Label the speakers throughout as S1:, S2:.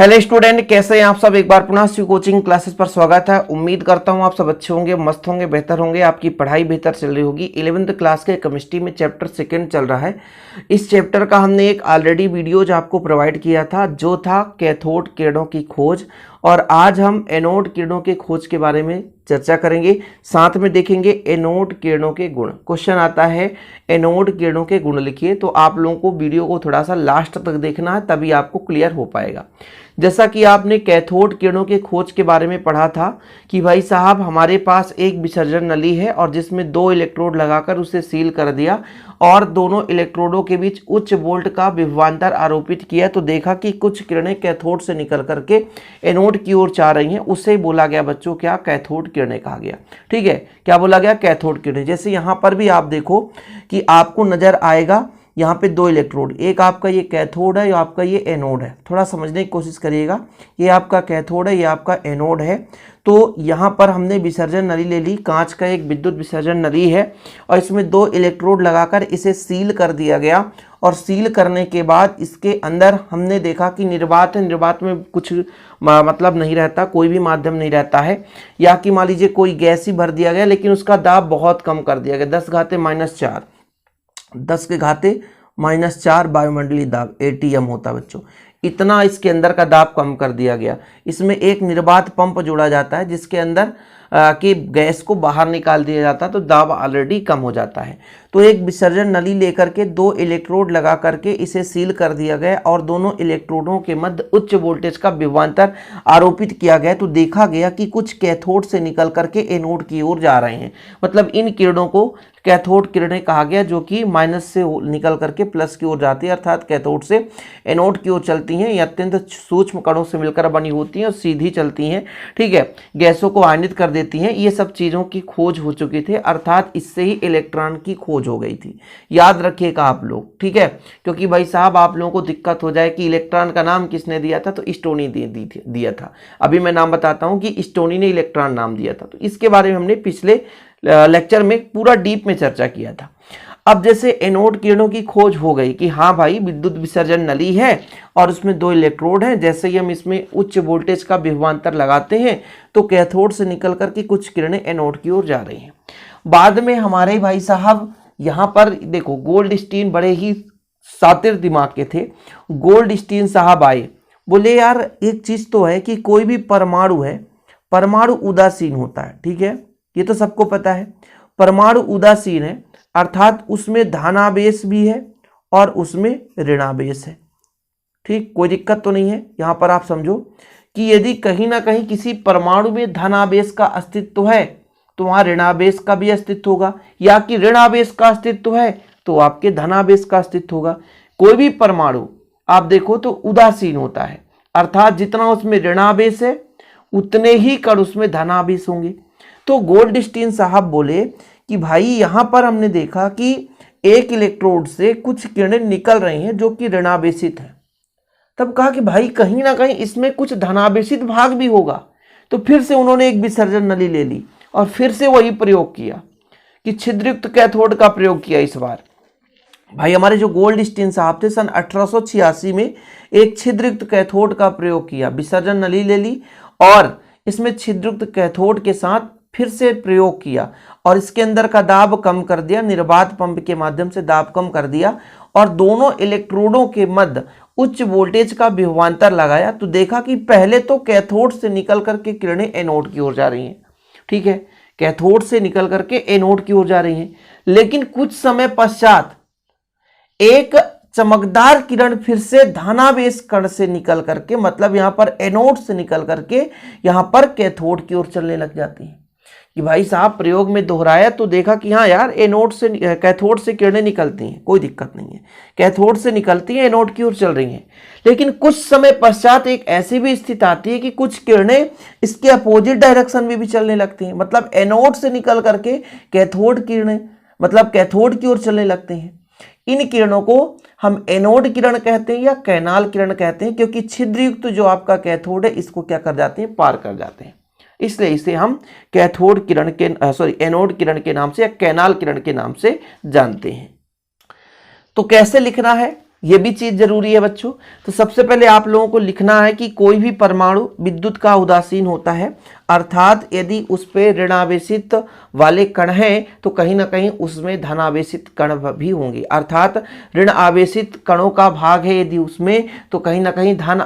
S1: Hello student, कैसे हैं आप सब। एक बार पुनः श्री कोचिंग क्लासेस पर स्वागत है। उम्मीद करता हूं आप सब अच्छे होंगे, मस्त होंगे, बेहतर होंगे, आपकी पढ़ाई बेहतर चल रही होगी। 11th क्लास के केमिस्ट्री में चैप्टर सेकंड चल रहा है। इस चैप्टर का हमने एक ऑलरेडी वीडियोज आपको प्रोवाइड किया था, जो था कैथोड किरणों की खोज, और आज हम एनोड किरणों के खोज के बारे में चर्चा करेंगे। साथ में देखेंगे एनोड किरणों के गुण। क्वेश्चन आता है एनोड किरणों के गुण लिखिए, तो आप लोगों को वीडियो को थोड़ा सा लास्ट तक देखना है, तभी आपको क्लियर हो पाएगा। जैसा कि आपने कैथोड किरणों के खोज के बारे में पढ़ा था कि भाई साहब हमारे पास एक विसर्जन नली है और जिसमें 2 इलेक्ट्रोड लगाकर उसे सील कर दिया और दोनों इलेक्ट्रोडों के बीच उच्च वोल्ट का विभवांतर आरोपित किया, तो देखा कि कुछ किरणें कैथोड से निकल करके एनोड की ओर जा रही हैं। उससे बोला गया बच्चों क्या, कैथोड किरणें कहा गया। ठीक है, क्या बोला गया, कैथोड किरणें। जैसे यहाँ पर भी आप देखो कि आपको नजर आएगा यहाँ पे 2 इलेक्ट्रोड, एक आपका ये कैथोड है, आपका ये एनोड है। थोड़ा समझने की कोशिश करिएगा, ये आपका कैथोड है, ये आपका एनोड है। तो यहाँ पर हमने विसर्जन नली ले ली, कांच का एक विद्युत विसर्जन नली है, और इसमें 2 इलेक्ट्रोड लगाकर इसे सील कर दिया गया। और सील करने के बाद इसके अंदर हमने देखा कि निर्वात है, निर्वात में कुछ मतलब नहीं रहता, कोई भी माध्यम नहीं रहता है, या कि मान लीजिए कोई गैस ही भर दिया गया, लेकिन उसका दाब बहुत कम कर दिया गया, 10 के घाते -4 वायुमंडलीय दाब ATM होता है बच्चों। इतना इसके अंदर का दाब कम कर दिया गया। इसमें एक निर्वात पंप जोड़ा जाता है जिसके अंदर कि गैस को बाहर निकाल दिया जाता है, तो दाब ऑलरेडी कम हो जाता है। तो एक विसर्जन नली लेकर के 2 इलेक्ट्रोड लगा करके इसे सील कर दिया गया और दोनों इलेक्ट्रोडों के मध्य उच्च वोल्टेज का विभवांतर आरोपित किया गया। तो देखा गया कि कुछ कैथोड से निकल करके एनोड की ओर जा रहे हैं। मतलब इन किरणों को कैथोड किरणें कहा गया, जो कि माइनस से निकल करके प्लस की ओर जाती है, अर्थात कैथोड से एनोड की ओर चलती हैं। ये अत्यंत सूक्ष्म कणों से मिलकर बनी होती हैं और सीधी चलती हैं। ठीक है, गैसों को आयनित कर देती हैं। ये सब चीज़ों की खोज हो चुकी थी, अर्थात इससे ही इलेक्ट्रॉन की खोज हो गई थी। याद रखिएगा आप लोग, ठीक है, क्योंकि भाई साहब आप लोगों को दिक्कत हो जाए कि इलेक्ट्रॉन का नाम किसने दिया था, तो स्टोनी दिया था। अभी मैं नाम बताता हूँ कि स्टोनी ने इलेक्ट्रॉन नाम दिया था। तो इसके बारे में हमने पिछले लेक्चर में पूरा डीप में चर्चा किया था। अब जैसे एनोड किरणों की खोज हो गई कि हाँ भाई विद्युत विसर्जन नली है और उसमें 2 इलेक्ट्रोड हैं, जैसे ही हम इसमें उच्च वोल्टेज का विभवांतर लगाते हैं तो कैथोड से निकल करके कुछ किरणें एनोड की ओर जा रही हैं। बाद में हमारे भाई साहब यहाँ पर देखो गोल्डस्टीन बड़े ही शातिर दिमाग के थे। गोल्डस्टीन साहब आए, बोले यार एक चीज तो है कि कोई भी परमाणु है, परमाणु उदासीन होता है। ठीक है, ये तो सबको पता है, परमाणु उदासीन है, अर्थात उसमें धनावेश भी है और उसमें ऋणावेश है। ठीक, कोई दिक्कत तो नहीं है। यहां पर आप समझो कि यदि कहीं ना कहीं किसी परमाणु में धनावेश का अस्तित्व है तो वहां ऋणावेश का भी अस्तित्व होगा, या कि ऋणावेश का अस्तित्व है तो आपके धनावेश का अस्तित्व होगा। कोई भी परमाणु आप देखो तो उदासीन होता है, अर्थात जितना उसमें ऋणावेश है उतने ही कण उसमें धनावेश होंगे। तो गोल्डस्टीन साहब बोले कि भाई यहां पर हमने देखा कि एक इलेक्ट्रोड से कुछ किरणें निकल रही हैं जो कि ऋणावेशित है। तब कहा कि भाई कहीं ना कहीं इसमें कुछ धनावेशित भाग भी होगा। तो फिर से उन्होंने एक विसर्जन नली ले ली और फिर से वही प्रयोग किया कि छिद्रयुक्त कैथोड का प्रयोग किया। इस बार भाई हमारे जो गोल्डस्टीन साहब थे सन 1886 में एक छिद्रयुक्त कैथोड का प्रयोग किया। विसर्जन नली ले ली और इसमें छिद्रयुक्त कैथोड के साथ फिर से प्रयोग किया और इसके अंदर का दाब कम कर दिया, निर्वात पंप के माध्यम से दाब कम कर दिया और दोनों इलेक्ट्रोडों के मध्य उच्च वोल्टेज का विभवांतर लगाया। तो देखा कि पहले तो कैथोड से निकल करके किरणें एनोड की ओर जा रही हैं। ठीक है, कैथोड से निकल करके एनोड की ओर जा रही हैं, लेकिन कुछ समय पश्चात एक चमकदार किरण फिर से धनावेश कण से निकल करके, मतलब यहां पर एनोड से निकल करके यहां पर कैथोड की ओर चलने लग जाती है। कि भाई साहब प्रयोग में दोहराया तो देखा कि हाँ यार एनोड से कैथोड से किरणें निकलती हैं, कोई दिक्कत नहीं है, कैथोड से निकलती हैं, एनोड की ओर चल रही हैं। लेकिन कुछ समय पश्चात एक ऐसी भी स्थिति आती है कि कुछ किरणें इसके अपोजिट डायरेक्शन में भी चलने लगती हैं, मतलब एनोड से निकल करके कैथोड किरणें मतलब कैथोड की ओर चलने लगती हैं। इन किरणों को हम एनोड किरण कहते हैं या कैनाल किरण कहते हैं, क्योंकि छिद्रयुक्त जो आपका कैथोड है इसको क्या कर जाते हैं, पार कर जाते हैं। इसलिए इसे हम कैथोड किरण के एनोड किरण के नाम से या कैनाल किरण के नाम से जानते हैं। तो कैसे लिखना है, ये भी चीज जरूरी है बच्चों। तो सबसे पहले आप लोगों को लिखना है कि कोई भी परमाणु विद्युत का उदासीन होता है, अर्थात यदि उस पे ऋणावेशित वाले कण हैं तो कहीं ना कहीं उसमें धनावेशित कण भी होंगे, अर्थात ऋण आवेशित कणों का भाग है यदि उसमें तो कहीं ना कहीं धन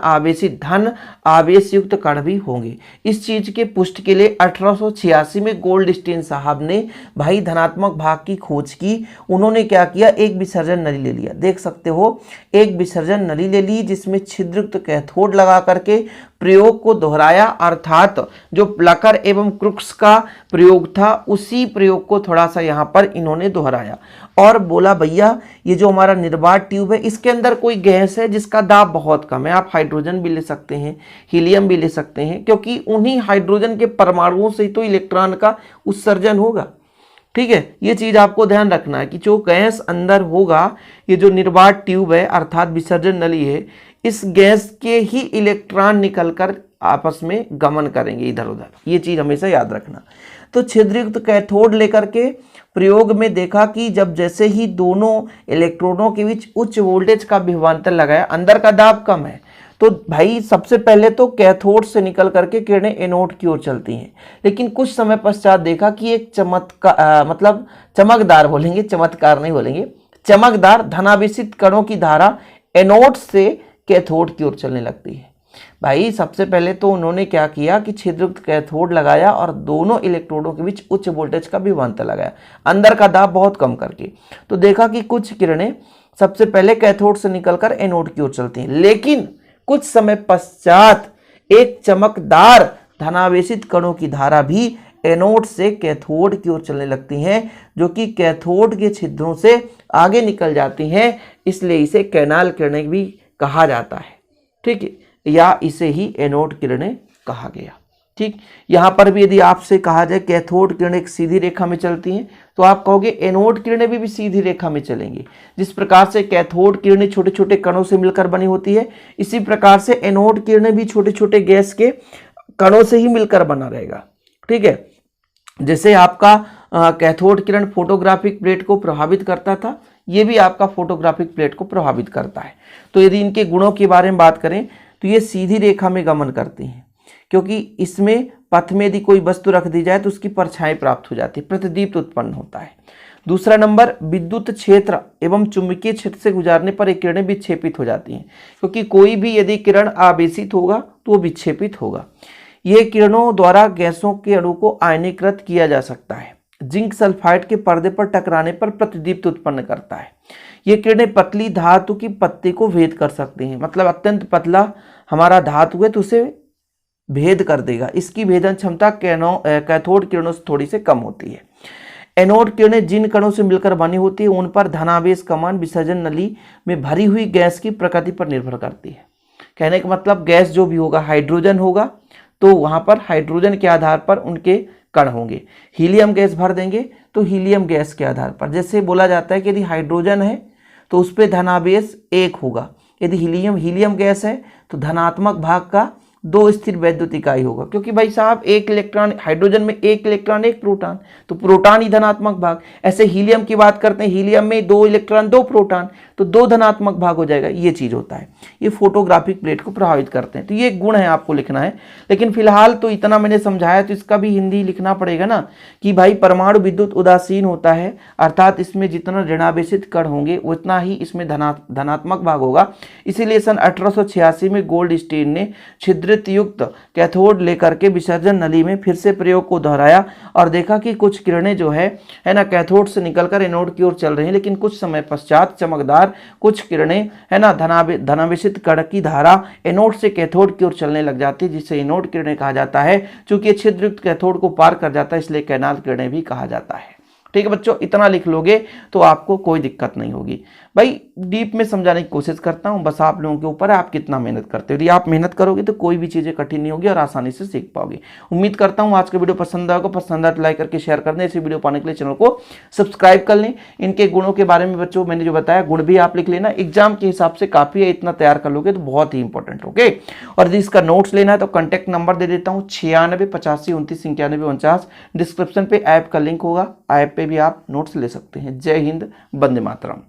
S1: आवेश युक्त कण भी होंगे। इस चीज के पुष्टि के लिए 1886 में गोल्डस्टीन साहब ने भाई धनात्मक भाग की खोज की। उन्होंने क्या किया, एक विसर्जन नली ले लिया, देख सकते हो एक विसर्जन नली ले ली जिसमें छिद्रयुक्त कैथोड लगा करके प्रयोग को दोहराया, अर्थात जो प्लकर एवं क्रुक्स का प्रयोग था उसी प्रयोग को थोड़ा सा यहाँ पर इन्होंने दोहराया और बोला भैया ये जो हमारा निर्वात ट्यूब है इसके अंदर कोई गैस है जिसका दाब बहुत कम है। आप हाइड्रोजन भी ले सकते हैं, हीलियम भी ले सकते हैं, क्योंकि उन्हीं हाइड्रोजन के परमाणुओं से ही तो इलेक्ट्रॉन का उत्सर्जन होगा। ठीक है, ये चीज आपको ध्यान रखना है कि जो गैस अंदर होगा, ये जो निर्वात ट्यूब है अर्थात विसर्जन नली है, इस गैस के ही इलेक्ट्रॉन निकलकर आपस में गमन करेंगे इधर उधर, ये चीज हमेशा याद रखना। तो छिद्रयुक्त कैथोड लेकर के प्रयोग में देखा कि जब जैसे ही दोनों इलेक्ट्रोडों के बीच उच्च वोल्टेज का विभवांतर लगाया, अंदर का दाब कम है, तो भाई सबसे पहले तो कैथोड से निकल करके किरणें एनोड की ओर चलती हैं, लेकिन कुछ समय पश्चात देखा कि एक चमकदार बोलेंगे, चमत्कार नहीं बोलेंगे, चमकदार धनावेशित कणों की धारा एनोड से कैथोड की ओर चलने लगती है। भाई सबसे पहले तो उन्होंने क्या किया कि छिद्रयुक्त कैथोड लगाया और दोनों इलेक्ट्रोडों के बीच उच्च वोल्टेज का विभवांतर लगाया, अंदर का दाब बहुत कम करके। तो देखा कि कुछ किरणें सबसे पहले कैथोड से निकलकर एनोड की ओर चलती हैं, लेकिन कुछ समय पश्चात एक चमकदार धनावेशित कणों की धारा भी एनोड से कैथोड की ओर चलने लगती हैं, जो कि कैथोड के छिद्रों से आगे निकल जाती हैं, इसलिए इसे कैनाल किरणें भी कहा जाता है। ठीक है, या इसे ही एनोड किरणें कहा गया। ठीक, यहां पर भी यदि आपसे कहा जाए कैथोड किरणें एक सीधी रेखा में चलती हैं तो आप कहोगे एनोड किरणें भी सीधी रेखा में चलेंगी। जिस प्रकार से कैथोड किरणें छोटे छोटे कणों से मिलकर बनी होती है, इसी प्रकार से एनोड किरणें भी छोटे छोटे गैस के कणों से ही मिलकर बना रहेगा। ठीक है, जैसे आपका कैथोड किरण फोटोग्राफिक प्लेट को प्रभावित करता था, ये भी आपका फोटोग्राफिक प्लेट को प्रभावित करता है। तो यदि इनके गुणों के बारे में बात करें तो ये सीधी रेखा में गमन करती हैं, क्योंकि इसमें पथ में यदि कोई वस्तु रख दी जाए तो उसकी परछाई प्राप्त हो जाती है, प्रतिदीप्त उत्पन्न होता है। दूसरा नंबर, विद्युत क्षेत्र एवं चुंबकीय क्षेत्र से गुजारने पर ये किरणें विक्षेपित हो जाती हैं, क्योंकि कोई भी यदि किरण आवेशित होगा तो वो विक्षेपित होगा। ये किरणों द्वारा गैसों के अणु को आयनीकृत किया जा सकता है। जिंक सल्फाइड के पर्दे पर टकराने पर प्रतिदीप्त उत्पन्न करता है। ये किरणें पतली धातु की पत्ती को भेद कर सकती हैं, मतलब अत्यंत पतला हमारा धातु है तो उसे भेद कर देगा। इसकी भेदन क्षमता कैथोड किरणों से थोड़ी से कम होती है। एनोड किरणें जिन कणों से मिलकर बनी होती है उन पर धनावेश का मान विसर्जन नली में भरी हुई गैस की प्रकृति पर निर्भर करती है। कहने का मतलब गैस जो भी होगा, हाइड्रोजन होगा तो वहां पर हाइड्रोजन के आधार पर उनके कण होंगे। हीलियम गैस भर देंगे तो हीलियम गैस के आधार पर, जैसे बोला जाता है कि यदि हाइड्रोजन है तो उस पर धनावेश 1 होगा, यदि हीलियम गैस है तो धनात्मक भाग का 2 स्थिर वैद्युत इकाई होगा, क्योंकि भाई साहब एक इलेक्ट्रॉन, हाइड्रोजन में 1 इलेक्ट्रॉन 1 प्रोटॉन, तो प्रोटॉन ही धनात्मक भाग। ऐसे हीलियम की बात करते हैं, हीलियम में 2 इलेक्ट्रॉन 2 प्रोटॉन, तो 2 धनात्मक भाग हो जाएगा। ये चीज होता है, ये फोटोग्राफिक प्लेट को प्रभावित करते हैं। तो ये गुण है, आपको लिखना है। लेकिन फिलहाल तो इतना मैंने समझाया, तो इसका भी हिंदी लिखना पड़ेगा ना कि भाई परमाणु विद्युत उदासीन होता है, अर्थात इसमें जितना ऋणावेशित कण होंगे उतना ही इसमें धनात्मक भाग होगा। इसीलिए सन 1886 में गोल्डस्टीन ने छिद्रित युक्त कैथोड लेकर के विसर्जन नली में फिर से प्रयोग को दोहराया और देखा कि कुछ किरणें जो है ना कैथोड से निकलकर एनोड की ओर चल रही हैं, लेकिन कुछ समय पश्चात चमकदार कुछ किरणें है ना धनावेशित कण की धारा एनोड से कैथोड की ओर चलने लग जाती है, जिसे एनोड किरणें कहा जाता है। चूंकि छिद्रयुक्त कैथोड को पार कर जाता है इसलिए कैनाल किरणें भी कहा जाता है। ठीक है बच्चों, इतना लिख लोगे तो आपको कोई दिक्कत नहीं होगी। भाई डीप में समझाने की कोशिश करता हूं, बस आप लोगों के ऊपर है आप कितना मेहनत करते हो। यदि आप मेहनत करोगे तो कोई भी चीज़ें कठिन नहीं होगी और आसानी से सीख पाओगे। उम्मीद करता हूं आज का वीडियो पसंद आएगा, पसंद आए तो लाइक करके शेयर कर दें। ऐसे वीडियो पाने के लिए चैनल को सब्सक्राइब कर लें। इनके गुणों के बारे में बच्चों मैंने जो बताया, गुण भी आप लिख लेना, एग्जाम के हिसाब से काफ़ी है, इतना तैयार कर लोगे तो बहुत ही इंपॉर्टेंट। ओके, और यदि इसका नोट्स लेना है तो कॉन्टैक्ट नंबर दे देता हूँ 96 85 29 91 49। डिस्क्रिप्शन पे ऐप का लिंक होगा, ऐप पे भी आप नोट्स ले सकते हैं। जय हिंद, वंदे मातरम।